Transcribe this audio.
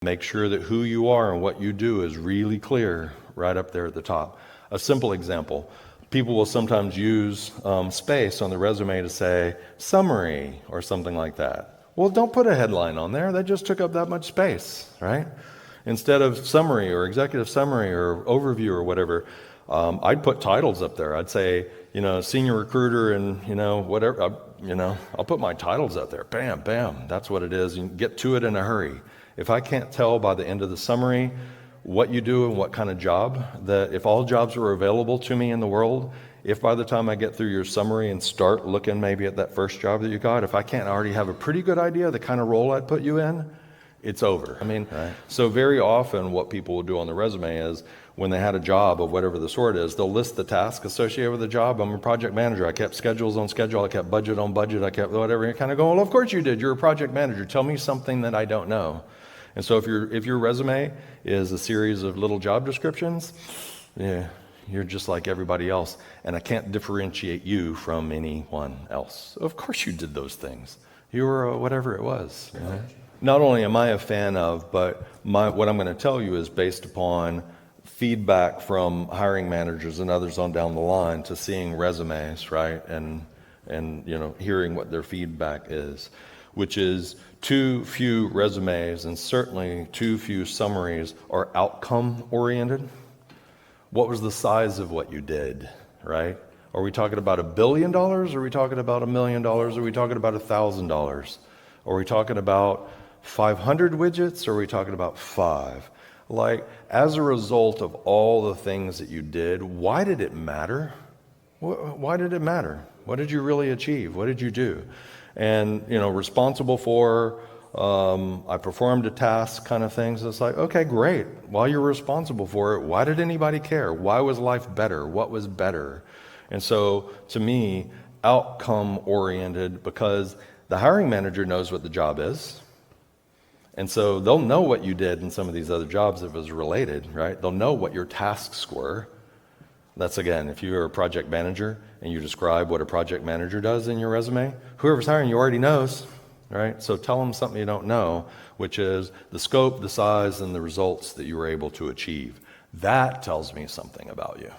Make sure that who you are and what you do is really clear right up there at the top. A simple example, people will sometimes use space on the resume to say summary or something like that. Well, don't put a headline on there. That just took up that much space, right? Instead of summary or executive summary or overview or whatever, I'd put titles up there. I'd say, senior recruiter and, whatever, I'll put my titles up there. Bam, bam. That's what it is. You get to it in a hurry. If I can't tell by the end of the summary what you do and what kind of job, that if all jobs were available to me in the world, if by the time I get through your summary and start looking maybe at that first job that you got, if I can't already have a pretty good idea of the kind of role I'd put you in, it's over. Right. So very often what people will do on the resume is when they had a job of whatever the sort is, they'll list the task associated with the job. I'm a project manager. I kept schedules on schedule. I kept budget on budget. I kept whatever. You're kind of going, well, of course you did. You're a project manager. Tell me something that I don't know. And so if your resume is a series of little job descriptions, you're just like everybody else. And I can't differentiate you from anyone else. Of course you did those things. You were whatever it was. Not only am I a fan of, but what I'm going to tell you is based upon feedback from hiring managers and others on down the line to seeing resumes, right? And hearing what their feedback is, which is too few resumes and certainly too few summaries are outcome oriented. What was the size of what you did, right? Are we talking about $1 billion? Are we talking about $1 million? Are we talking about $1,000? Are we talking about 500 widgets? Or are we talking about 5? Like, as a result of all the things that you did, why did it matter? Why did it matter? What did you really achieve? What did you do? And, responsible for, I performed a task kind of things. It's like, okay, great. While you're responsible for it, why did anybody care? Why was life better? What was better? And so, to me, outcome oriented, because the hiring manager knows what the job is. And so they'll know what you did in some of these other jobs if it was related, right? They'll know what your tasks were. That's, again, if you're a project manager and you describe what a project manager does in your resume, whoever's hiring you already knows, right? So tell them something you don't know, which is the scope, the size, and the results that you were able to achieve. That tells me something about you.